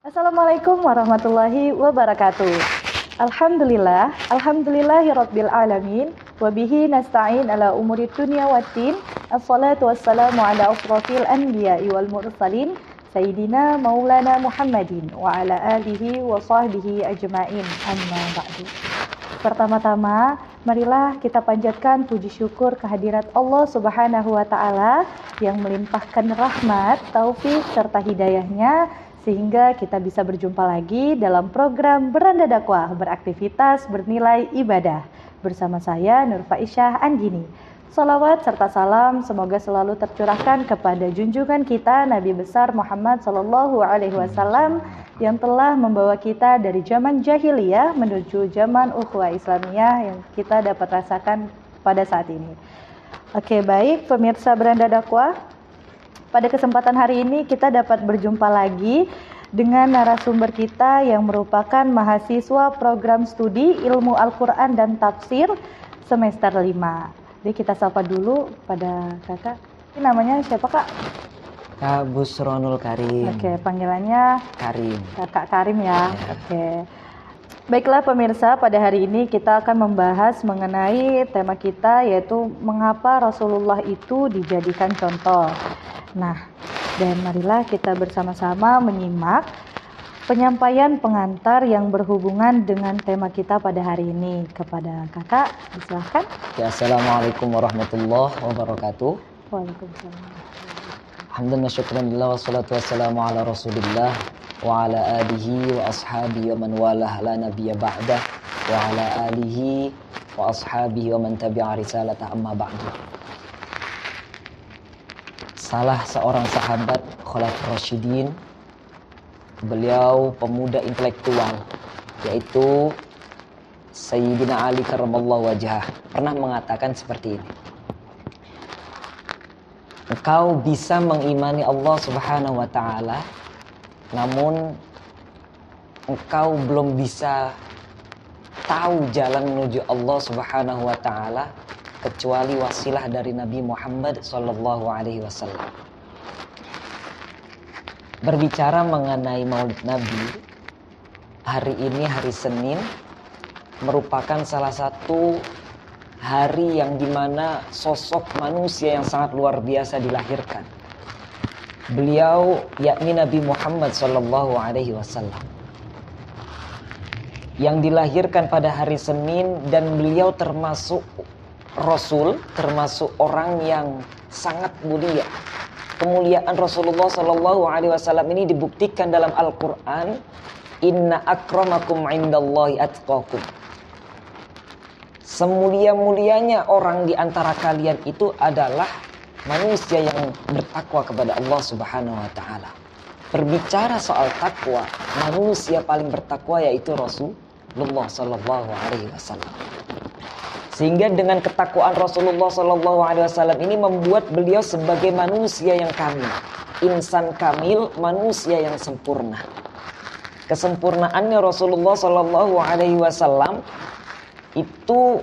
Assalamualaikum warahmatullahi wabarakatuh. Alhamdulillahirabbil alamin wa bihi nasta'in ala umuri dunya waddin. Assalatu wassalamu ala asrofil anbiya'i wal mursalin sayyidina maulana Muhammadin wa ala alihi wa sahbihi ajma'in. Amma ba'du. Pertama-tama, marilah kita panjatkan puji syukur kehadirat Allah Subhanahu wa taala yang melimpahkan rahmat, taufik serta hidayahnya sehingga kita bisa berjumpa lagi dalam program Beranda Dakwah beraktivitas bernilai ibadah bersama saya Nur Faisyah Anggini. Salawat serta salam semoga selalu tercurahkan kepada junjungan kita Nabi besar Muhammad Sallallahu Alaihi Wasallam yang telah membawa kita dari zaman jahiliyah menuju zaman ukhuwah Islamiyah yang kita dapat rasakan pada saat ini. Oke, baik pemirsa Beranda Dakwah. Pada kesempatan hari ini kita dapat berjumpa lagi dengan narasumber kita yang merupakan mahasiswa program studi Ilmu Al-Quran dan Tafsir semester 5. Jadi kita sapa dulu pada kakak. Ini namanya siapa kak? Kak Busronul Karim. Oke, panggilannya Karim. Kakak Karim ya. Oke. Baiklah pemirsa, pada hari ini kita akan membahas mengenai tema kita yaitu mengapa Rasulullah itu dijadikan contoh. Nah, dan marilah kita bersama-sama menyimak penyampaian pengantar yang berhubungan dengan tema kita pada hari ini. Kepada kakak, silakan. Ya, Assalamualaikum warahmatullahi wabarakatuh. Waalaikumsalam. Alhamdulillah, syukran lillah, wassalatu wassalamu ala rasulillah wa ala alihi wa ashabihi wa man walah la nabiyya ba'dah wa ala alihi wa ashabihi wa man tabi'a risalata amma ba'du. Salah seorang sahabat Khulafaur Rasyidin, beliau pemuda intelektual, yaitu Sayyidina Ali karramallahu wajhah, pernah mengatakan seperti ini. Engkau bisa mengimani Allah Subhanahu wa taala, namun engkau belum bisa tahu jalan menuju Allah Subhanahu wa taala kecuali wasilah dari Nabi Muhammad sallallahu alaihi wasallam. Berbicara mengenai Maulid Nabi, hari ini hari Senin merupakan salah satu hari yang dimana sosok manusia yang sangat luar biasa dilahirkan. Beliau yakni Nabi Muhammad sallallahu alaihi wasallam yang dilahirkan pada hari Senin, dan beliau termasuk Rasul, termasuk orang yang sangat mulia. Kemuliaan Rasulullah sallallahu alaihi wasallam ini dibuktikan dalam Al-Qur'an, inna akramakum indallahi atqakum. Semulia-mulianya orang di antara kalian itu adalah manusia yang bertakwa kepada Allah Subhanahu wa taala. Berbicara soal takwa, manusia paling bertakwa yaitu Rasulullah sallallahu alaihi wasallam. Sehingga dengan ketakwaan Rasulullah sallallahu alaihi wasallam ini membuat beliau sebagai manusia yang kamil, insan kamil, manusia yang sempurna. Kesempurnaannya Rasulullah sallallahu alaihi wasallam itu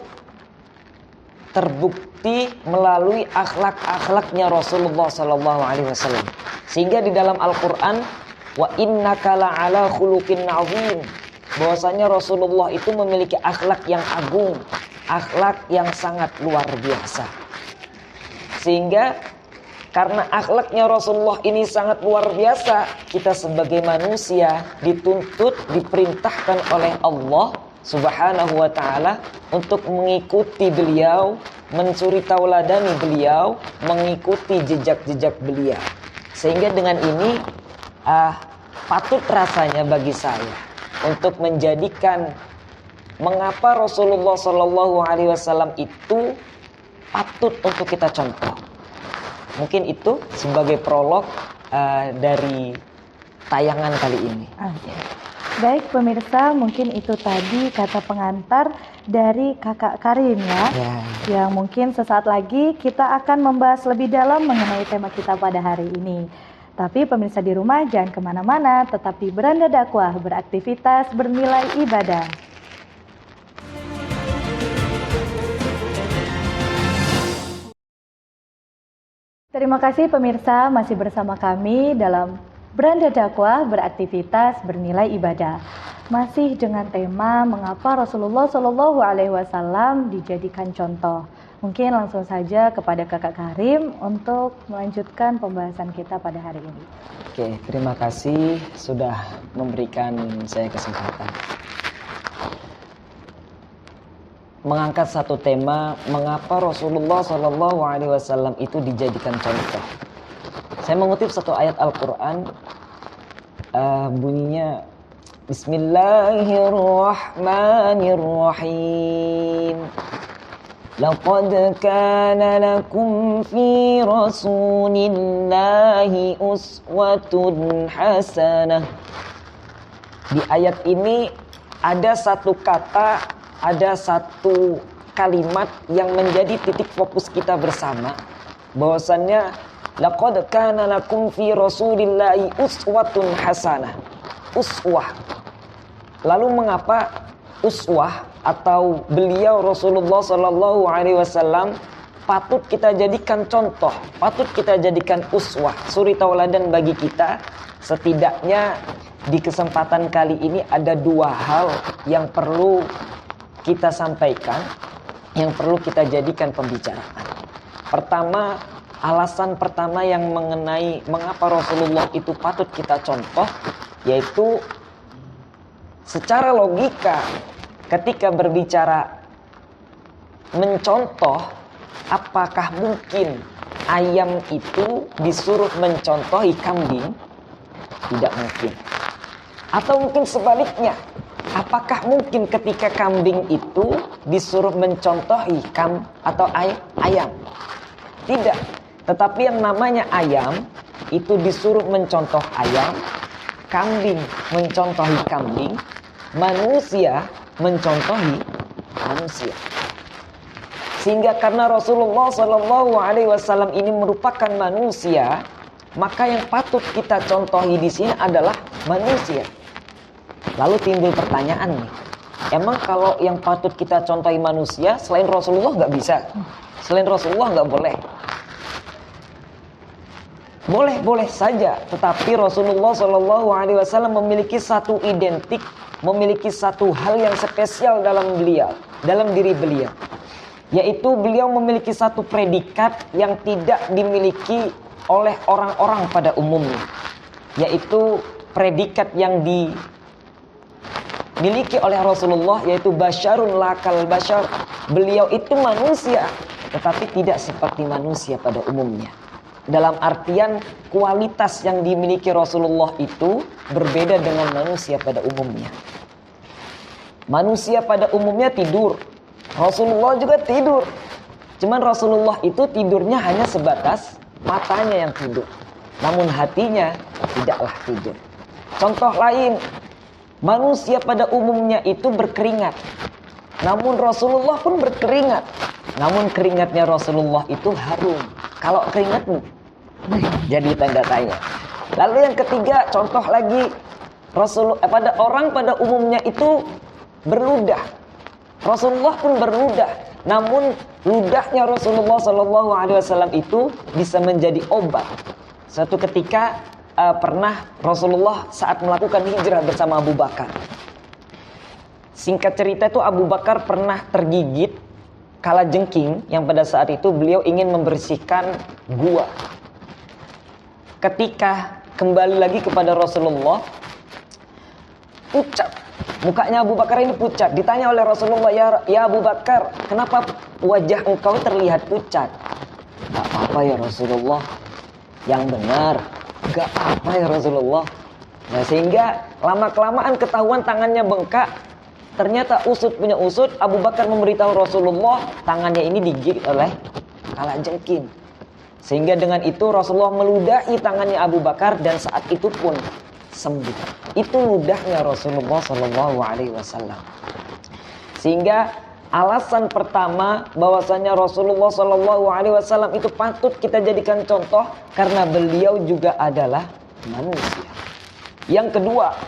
terbukti melalui akhlak-akhlaknya Rasulullah sallallahu alaihi wasallam. Sehingga di dalam Al-Qur'an, wa innaka la'ala khuluqin 'azim, bahwasanya Rasulullah itu memiliki akhlak yang agung, akhlak yang sangat luar biasa. Sehingga karena akhlaknya Rasulullah ini sangat luar biasa, kita sebagai manusia dituntut, diperintahkan oleh Allah Subhanahu wa ta'ala untuk mengikuti beliau, mensuri tauladani beliau, mengikuti jejak-jejak beliau. Sehingga dengan ini patut rasanya bagi saya untuk menjadikan mengapa Rasulullah Shallallahu Alaihi Wasallam itu patut untuk kita contoh. Mungkin itu sebagai prolog dari tayangan kali ini. Baik pemirsa, mungkin itu tadi kata pengantar dari kakak Karim ya. Yang mungkin sesaat lagi kita akan membahas lebih dalam mengenai tema kita pada hari ini. Tapi pemirsa di rumah jangan kemana-mana, tetap di Beranda Dakwah beraktivitas bernilai ibadah. Terima kasih pemirsa masih bersama kami dalam Beranda dakwah, beraktivitas, bernilai ibadah. Masih dengan tema mengapa Rasulullah Shallallahu Alaihi Wasallam dijadikan contoh. Mungkin langsung saja kepada Kakak Karim untuk melanjutkan pembahasan kita pada hari ini. Oke, terima kasih sudah memberikan saya kesempatan. Mengangkat satu tema, mengapa Rasulullah Shallallahu Alaihi Wasallam itu dijadikan contoh. Saya mengutip satu ayat Al-Quran, bunyinya Bismillahirrahmanirrahim. Laqad kana lakum fi Rasulillahi uswatun hasanah. Di ayat ini ada satu kata, ada satu kalimat yang menjadi titik fokus kita bersama, bahwasannya laqad kana lakum fi Rasulillahi uswatun hasanah. Uswah. Lalu mengapa uswah atau beliau Rasulullah Sallallahu Alaihi Wasallam patut kita jadikan contoh, patut kita jadikan uswah, suri tauladan bagi kita? Setidaknya di kesempatan kali ini ada dua hal yang perlu kita sampaikan, yang perlu kita jadikan pembicaraan. Pertama, alasan pertama yang mengenai mengapa Rasulullah itu patut kita contoh, yaitu secara logika ketika berbicara mencontoh, apakah mungkin ayam itu disuruh mencontohi kambing? Tidak mungkin. Atau mungkin sebaliknya, apakah mungkin ketika kambing itu disuruh mencontohi ayam? Tidak. Tetapi yang namanya ayam itu disuruh mencontoh ayam, kambing mencontohi kambing, manusia mencontohi manusia. Sehingga karena Rasulullah Shallallahu Alaihi Wasallam ini merupakan manusia, maka yang patut kita contohi di sini adalah manusia. Lalu timbul pertanyaan nih, emang kalau yang patut kita contohi manusia, selain Rasulullah nggak bisa? Selain Rasulullah nggak boleh? Boleh saja, tetapi Rasulullah Shallallahu Alaihi Wasallam memiliki satu identik, memiliki satu hal yang spesial dalam beliau, dalam diri beliau, yaitu beliau memiliki satu predikat yang tidak dimiliki oleh orang-orang pada umumnya, yaitu predikat yang dimiliki oleh Rasulullah, yaitu basyarun lakal basyar. Beliau itu manusia, tetapi tidak seperti manusia pada umumnya. Dalam artian kualitas yang dimiliki Rasulullah itu berbeda dengan manusia pada umumnya. Manusia pada umumnya tidur, Rasulullah juga tidur. Cuman Rasulullah itu tidurnya hanya sebatas matanya yang tidur, namun hatinya tidaklah tidur. Contoh lain, manusia pada umumnya itu berkeringat, namun Rasulullah pun berkeringat, namun keringatnya Rasulullah itu harum. Kalau keringatmu jadi tanda tanya. Lalu yang ketiga, contoh lagi, pada orang pada umumnya itu berludah. Rasulullah pun berludah, namun ludahnya Rasulullah Shallallahu Alaihi Wasallam itu bisa menjadi obat. Suatu ketika pernah Rasulullah saat melakukan hijrah bersama Abu Bakar. Singkat cerita itu Abu Bakar pernah tergigit kalajengking yang pada saat itu beliau ingin membersihkan gua. Ketika kembali lagi kepada Rasulullah, pucat. Mukanya Abu Bakar ini pucat. Ditanya oleh Rasulullah, ya Abu Bakar, kenapa wajah engkau terlihat pucat? Gak apa-apa ya Rasulullah. Yang benar, gak apa-apa ya Rasulullah. Nah, sehingga lama-kelamaan ketahuan tangannya bengkak. Ternyata usut punya usut. Abu Bakar memberitahu Rasulullah, tangannya ini digigit oleh kalajengking. Sehingga dengan itu Rasulullah meludahi tangannya Abu Bakar dan saat itu pun sembuh. Itu ludahnya Rasulullah Shallallahu Alaihi Wasallam. Sehingga alasan pertama bahwasanya Rasulullah Shallallahu Alaihi Wasallam itu patut kita jadikan contoh karena beliau juga adalah manusia. Yang kedua,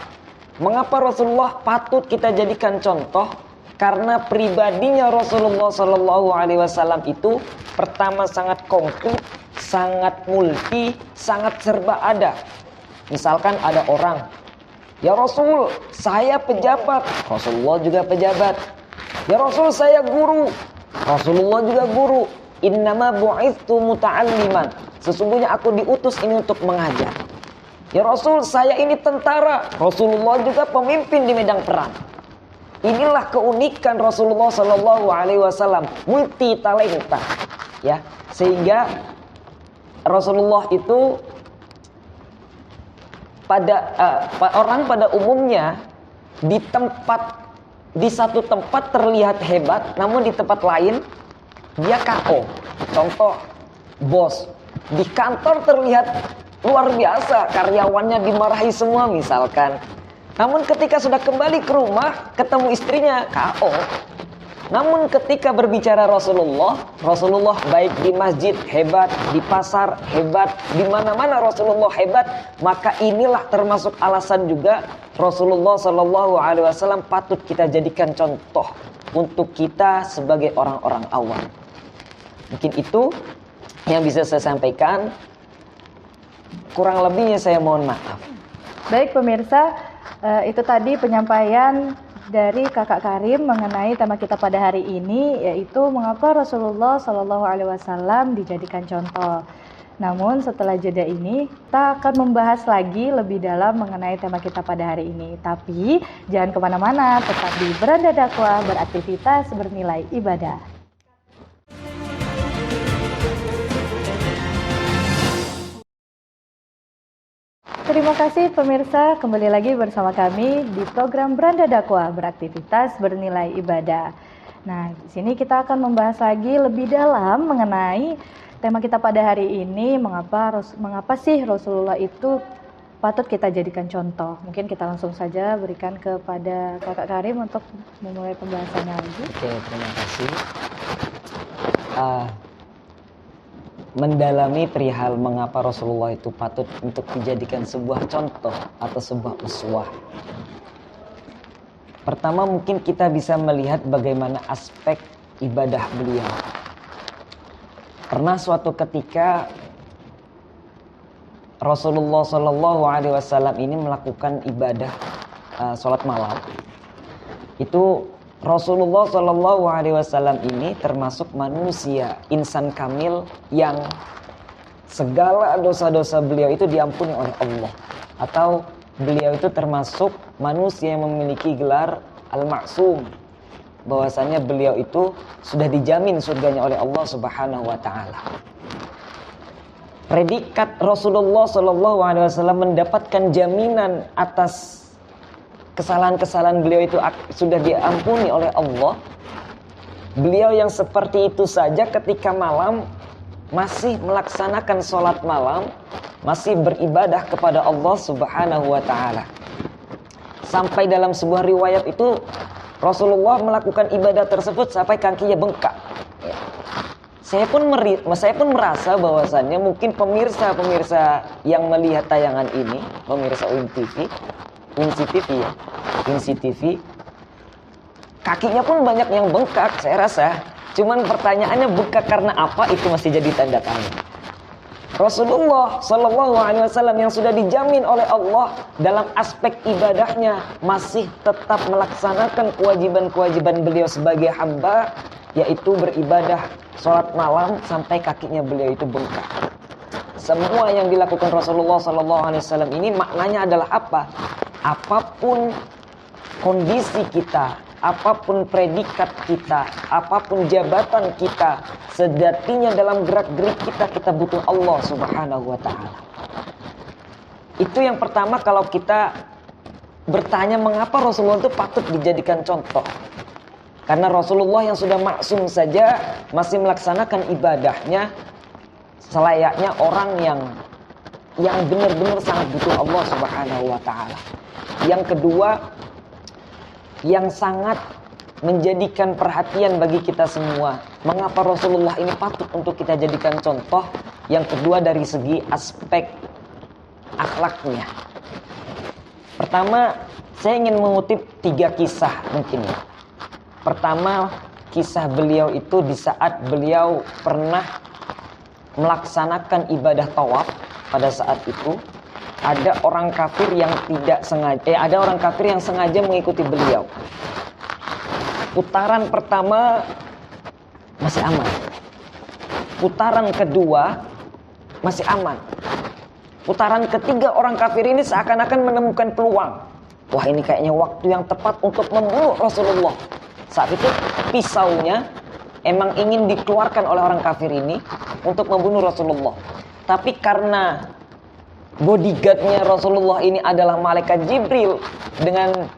mengapa Rasulullah patut kita jadikan contoh? Karena pribadinya Rasulullah Shallallahu Alaihi Wasallam itu pertama sangat konkret, sangat multi, sangat serba ada. Misalkan ada orang, ya Rasul, saya pejabat. Rasulullah juga pejabat. Ya Rasul, saya guru. Rasulullah juga guru. Innama bu'ithtu muta'alliman. Sesungguhnya aku diutus ini untuk mengajar. Ya Rasul, saya ini tentara. Rasulullah juga pemimpin di medan perang. Inilah keunikan Rasulullah Sallallahu Alaihi Wasallam, multi talenta, ya. Sehingga Rasulullah itu orang pada umumnya di satu tempat terlihat hebat, namun di tempat lain dia KO. Contoh, bos di kantor terlihat luar biasa, karyawannya dimarahi semua misalkan. Namun ketika sudah kembali ke rumah, ketemu istrinya, KO. Namun ketika berbicara Rasulullah baik di masjid hebat, di pasar hebat, di mana-mana Rasulullah hebat, maka inilah termasuk alasan juga Rasulullah Shallallahu Alaihi Wasallam patut kita jadikan contoh untuk kita sebagai orang-orang awam. Mungkin itu yang bisa saya sampaikan. Kurang lebihnya saya mohon maaf. Baik pemirsa, itu tadi penyampaian dari Kakak Karim mengenai tema kita pada hari ini, yaitu mengapa Rasulullah Shallallahu Alaihi Wasallam dijadikan contoh. Namun setelah jeda ini kita akan membahas lagi lebih dalam mengenai tema kita pada hari ini. Tapi jangan kemana-mana, tetap di Beranda Dakwah, beraktivitas bernilai ibadah. Terima kasih pemirsa, kembali lagi bersama kami di program Beranda Dakwah, beraktivitas bernilai ibadah. Nah, di sini kita akan membahas lagi lebih dalam mengenai tema kita pada hari ini, mengapa sih Rasulullah itu patut kita jadikan contoh. Mungkin kita langsung saja berikan kepada Kakak Karim untuk memulai pembahasannya lagi. Oke, terima kasih. Mendalami perihal mengapa Rasulullah itu patut untuk dijadikan sebuah contoh atau sebuah uswah. Pertama, mungkin kita bisa melihat bagaimana aspek ibadah beliau. Pernah suatu ketika Rasulullah Shallallahu Alaihi Wasallam ini melakukan ibadah sholat malam. Itu Rasulullah Shallallahu Alaihi Wasallam ini termasuk manusia insan kamil yang segala dosa-dosa beliau itu diampuni oleh Allah, atau beliau itu termasuk manusia yang memiliki gelar al-ma'sum, bahwasanya beliau itu sudah dijamin surganya oleh Allah Subhanahu Wa Taala. Predikat Rasulullah Shallallahu Alaihi Wasallam mendapatkan jaminan atas kesalahan-kesalahan beliau itu sudah diampuni oleh Allah. Beliau yang seperti itu saja ketika malam masih melaksanakan sholat malam, masih beribadah kepada Allah Subhanahu Wa Taala. Sampai dalam sebuah riwayat itu Rasulullah melakukan ibadah tersebut sampai kakinya bengkak. Saya pun merasa bahwasannya mungkin pemirsa yang melihat tayangan ini, pemirsa Insi TV, kakinya pun banyak yang bengkak, saya rasa. Cuman pertanyaannya bengkak karena apa, itu masih jadi tanda tanya. Rasulullah Shallallahu Alaihi Wasallam yang sudah dijamin oleh Allah dalam aspek ibadahnya masih tetap melaksanakan kewajiban-kewajiban beliau sebagai hamba, yaitu beribadah sholat malam sampai kakinya beliau itu bengkak. Semua yang dilakukan Rasulullah Shallallahu Alaihi Wasallam ini maknanya adalah apa? Apapun kondisi kita, apapun predikat kita, apapun jabatan kita, sejatinya dalam gerak-gerik kita butuh Allah Subhanahu Wa Taala. Itu yang pertama kalau kita bertanya mengapa Rasulullah itu patut dijadikan contoh. Karena Rasulullah yang sudah maksum saja masih melaksanakan ibadahnya selayaknya orang yang benar-benar sangat butuh Allah Subhanahu Wa Taala. Yang kedua, yang sangat menjadikan perhatian bagi kita semua, mengapa Rasulullah ini patut untuk kita jadikan contoh. Yang kedua dari segi aspek akhlaknya. Pertama, saya ingin mengutip 3 kisah mungkin ya. Pertama, kisah beliau itu di saat beliau pernah melaksanakan ibadah tawaf pada saat itu. ada orang kafir yang tidak sengaja, ada orang kafir yang sengaja mengikuti beliau. Putaran pertama masih aman. Putaran kedua masih aman. Putaran ketiga orang kafir ini seakan-akan menemukan peluang. Wah, ini kayaknya waktu yang tepat untuk membunuh Rasulullah. Saat itu pisaunya emang ingin dikeluarkan oleh orang kafir ini untuk membunuh Rasulullah. Tapi karena bodyguardnya Rasulullah ini adalah malaikat Jibril,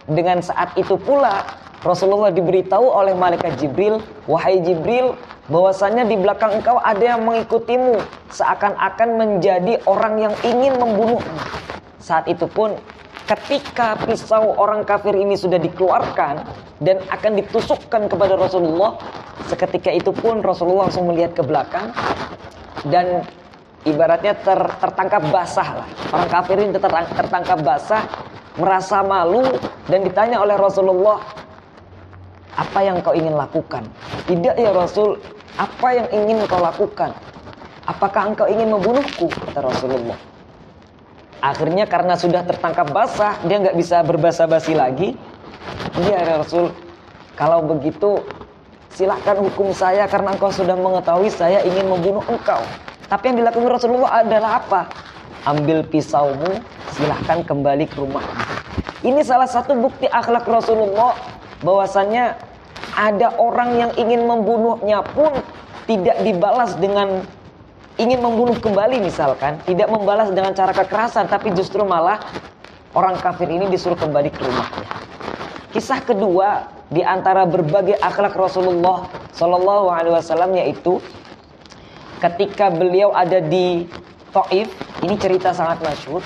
dengan saat itu pula Rasulullah diberitahu oleh malaikat Jibril, wahai Jibril, bahwasannya di belakang engkau ada yang mengikutimu, seakan-akan menjadi orang yang ingin membunuhmu. Saat itu pun ketika pisau orang kafir ini sudah dikeluarkan dan akan ditusukkan kepada Rasulullah, seketika itu pun Rasulullah langsung melihat ke belakang dan ibaratnya tertangkap basah lah. Orang kafir ini tertangkap basah, merasa malu dan ditanya oleh Rasulullah, apa yang kau ingin lakukan? Tidak ya Rasul, apa yang ingin kau lakukan? Apakah engkau ingin membunuhku? Kata Rasulullah. Akhirnya karena sudah tertangkap basah, dia nggak bisa berbasa-basi lagi. Iya ya Rasul, kalau begitu silahkan hukum saya karena engkau sudah mengetahui saya ingin membunuh engkau. Tapi yang dilakukan Rasulullah adalah apa? Ambil pisaumu, silahkan kembali ke rumahmu. Ini salah satu bukti akhlak Rasulullah, bahwasannya ada orang yang ingin membunuhnya pun tidak dibalas dengan ingin membunuh kembali misalkan. Tidak membalas dengan cara kekerasan, tapi justru malah orang kafir ini disuruh kembali ke rumahnya. Kisah kedua di antara berbagai akhlak Rasulullah Shallallahu Alaihi Wasallam yaitu ketika beliau ada di Taif. Ini cerita sangat masyhur.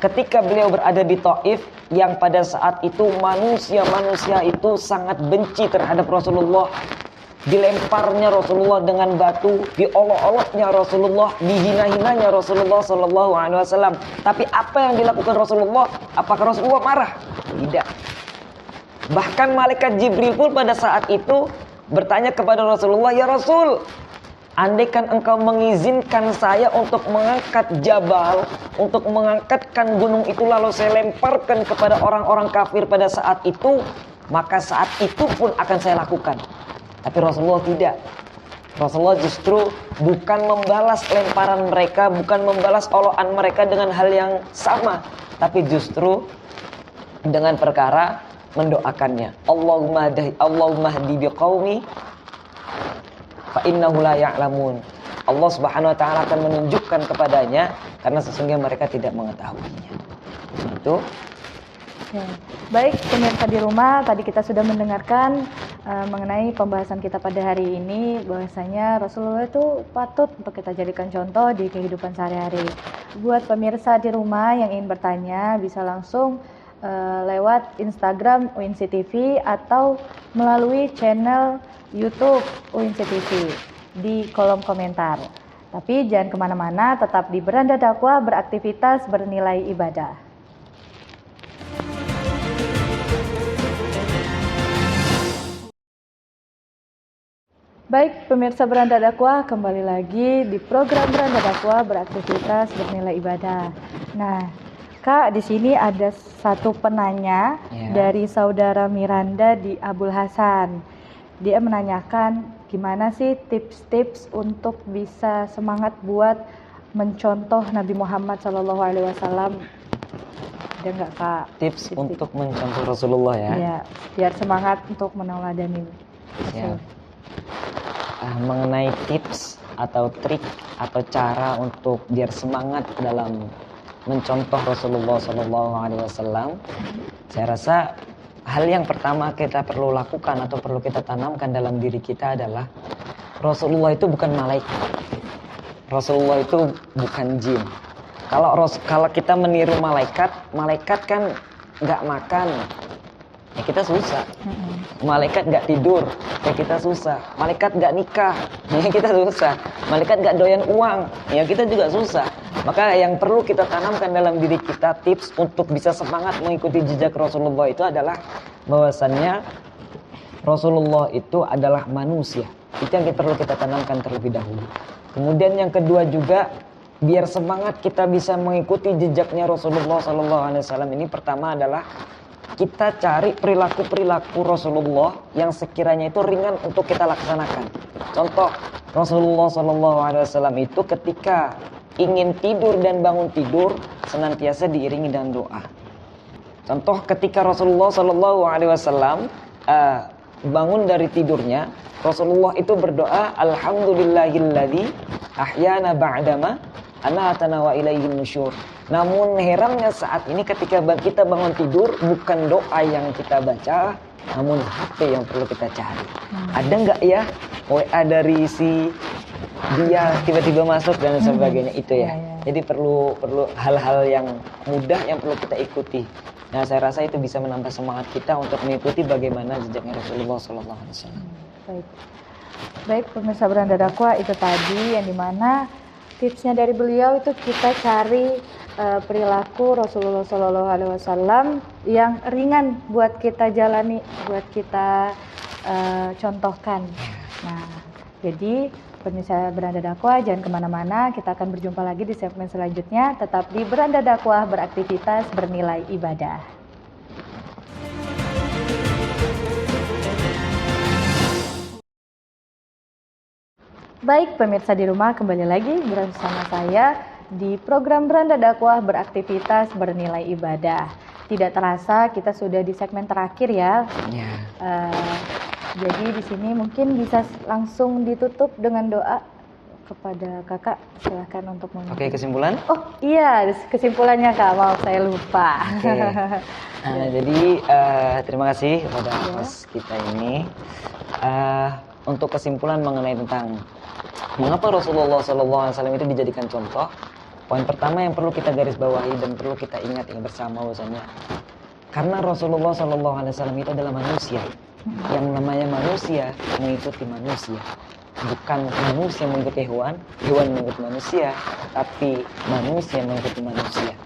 Ketika beliau berada di Taif, yang pada saat itu manusia itu sangat benci terhadap Rasulullah. Dilemparnya Rasulullah dengan batu, diolok-oloknya Rasulullah, dihina-hinanya Rasulullah Shallallahu Alaihi Wasallam. Tapi apa yang dilakukan Rasulullah? Apakah Rasulullah marah? Tidak. Bahkan malaikat Jibril pun pada saat itu bertanya kepada Rasulullah, ya Rasul, andaikan engkau mengizinkan saya untuk mengangkat jabal, untuk mengangkatkan gunung itu lalu saya lemparkan kepada orang-orang kafir pada saat itu, maka saat itu pun akan saya lakukan. Tapi Rasulullah tidak. Rasulullah justru bukan membalas lemparan mereka, bukan membalas olokan mereka dengan hal yang sama, tapi justru dengan perkara mendoakannya. Allahumma hdi biqaumi fa innahu la ya'lamun. Allah Subhanahu wa taala akan menunjukkan kepadanya karena sesungguhnya mereka tidak mengetahuinya. Itu. Ya. Baik, pemirsa di rumah, tadi kita sudah mendengarkan mengenai pembahasan kita pada hari ini, bahwasanya Rasulullah itu patut untuk kita jadikan contoh di kehidupan sehari-hari. Buat pemirsa di rumah yang ingin bertanya, bisa langsung lewat Instagram UINSI TV atau melalui channel YouTube UINSI TV di kolom komentar. Tapi jangan kemana-mana, tetap di Beranda Dakwah, beraktivitas bernilai ibadah. Baik, pemirsa Beranda Dakwah, kembali lagi di program Beranda Dakwah, beraktivitas bernilai ibadah. Nah, Kak, di sini ada satu penanya dari saudara Miranda di Abul Hasan. Dia menanyakan gimana sih tips-tips untuk bisa semangat buat mencontoh Nabi Muhammad SAW. Ada nggak Kak? Tips untuk mencontoh Rasulullah ya? Iya, biar semangat untuk meneladani. Ya. Mengenai tips atau trik atau cara untuk biar semangat dalam mencontoh Rasulullah SAW, saya rasa hal yang pertama kita perlu lakukan atau perlu kita tanamkan dalam diri kita adalah Rasulullah itu bukan malaikat. Rasulullah itu bukan jin. Kalau kita meniru malaikat kan nggak makan, ya kita susah. Malaikat nggak tidur, ya kita susah. Malaikat nggak nikah, ya kita susah. Malaikat nggak doyan uang, ya kita juga susah. Maka yang perlu kita tanamkan dalam diri kita, tips untuk bisa semangat mengikuti jejak Rasulullah itu adalah bahwasannya Rasulullah itu adalah manusia. Itu yang perlu kita tanamkan terlebih dahulu. Kemudian yang kedua juga, biar semangat kita bisa mengikuti jejaknya Rasulullah SAW ini, pertama adalah kita cari perilaku-perilaku Rasulullah yang sekiranya itu ringan untuk kita laksanakan. Contoh, Rasulullah SAW itu ketika ingin tidur dan bangun tidur senantiasa diiringi dengan doa. Contoh, ketika Rasulullah SAW bangun dari tidurnya, Rasulullah itu berdoa, Alhamdulillahilladzi ahyana ba'dama amatana wa ilaihin nusyur. Namun herannya saat ini ketika kita bangun tidur, bukan doa yang kita baca, namun HP yang perlu kita cari. Ada nggak ya WA dari si dia tiba-tiba masuk dan sebagainya itu ya. Jadi perlu hal-hal yang mudah yang perlu kita ikuti. Nah, saya rasa itu bisa menambah semangat kita untuk mengikuti bagaimana jejaknya Rasulullah SAW. Baik pemirsa Beranda Dakwah, itu tadi yang dimana tipsnya dari beliau itu kita cari perilaku Rasulullah SAW yang ringan buat kita jalani, buat kita contohkan. Nah, jadi pemirsa Beranda Dakwah jangan kemana-mana, kita akan berjumpa lagi di segmen selanjutnya. Tetap di Beranda Dakwah, beraktivitas bernilai ibadah. Baik pemirsa di rumah, kembali lagi bersama saya di program Beranda Dakwah, beraktivitas bernilai ibadah. Tidak terasa kita sudah di segmen terakhir ya. Jadi di sini mungkin bisa langsung ditutup dengan doa kepada kakak. Silahkan untuk memulai. Oke, kesimpulan? Oh iya, kesimpulannya kak, maaf saya lupa. Jadi terima kasih kepada host kita ini. Untuk kesimpulan mengenai tentang mengapa Rasulullah SAW itu dijadikan contoh, poin pertama yang perlu kita garis bawahi dan perlu kita ingat ini bersama bahwasanya karena Rasulullah SAW itu adalah manusia. Yang namanya manusia mengikuti manusia, bukan manusia mengikuti hewan, hewan mengikuti manusia, tapi manusia mengikuti manusia.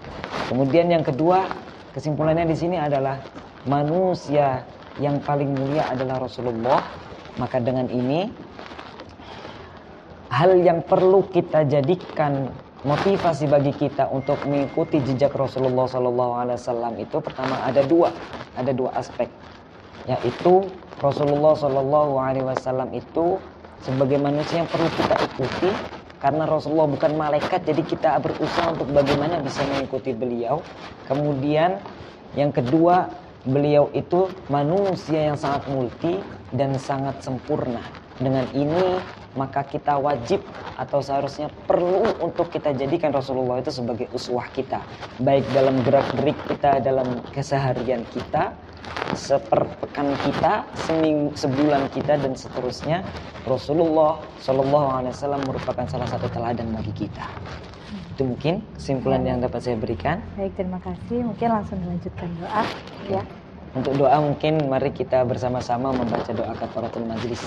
Kemudian yang kedua, kesimpulannya di sini adalah manusia yang paling mulia adalah Rasulullah. Maka dengan ini hal yang perlu kita jadikan motivasi bagi kita untuk mengikuti jejak Rasulullah SAW itu pertama ada dua aspek, yaitu Rasulullah SAW itu sebagai manusia yang perlu kita ikuti karena Rasulullah bukan malaikat, jadi kita berusaha untuk bagaimana bisa mengikuti beliau. Kemudian yang kedua, beliau itu manusia yang sangat multi dan sangat sempurna. Dengan ini maka kita wajib atau seharusnya perlu untuk kita jadikan Rasulullah itu sebagai uswah kita, baik dalam gerak-gerik kita, dalam keseharian kita, seperpekan kita, sebulan kita dan seterusnya. Rasulullah SAW merupakan salah satu teladan bagi kita. Itu mungkin kesimpulan yang dapat saya berikan. Baik, terima kasih. Mungkin langsung dilanjutkan doa ya. Untuk doa mungkin mari kita bersama-sama membaca doa kafaratul majlis.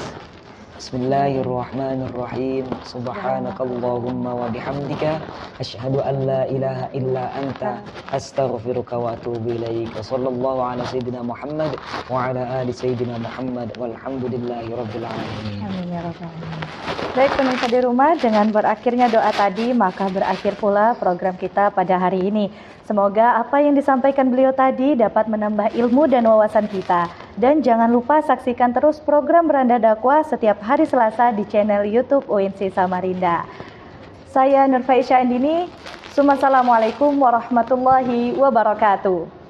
Bismillahirrahmanirrahim. Subhanakallahumma wa bihamdika asyhadu an la ilaha illa anta astaghfiruka wa atubu ilaika. Sallallahu ala sayyidina Muhammad wa ala ali sayyidina Muhammad walhamdulillahi rabbil alamin. Amin ya rabbal alamin. Baik pemirsa di rumah, dengan berakhirnya doa tadi maka berakhir pula program kita pada hari ini. Semoga apa yang disampaikan beliau tadi dapat menambah ilmu dan wawasan kita. Dan jangan lupa saksikan terus program Beranda Dakwah setiap hari Selasa di channel YouTube UNC Samarinda. Saya Nurfa Isya Andini. Assalamualaikum warahmatullahi wabarakatuh.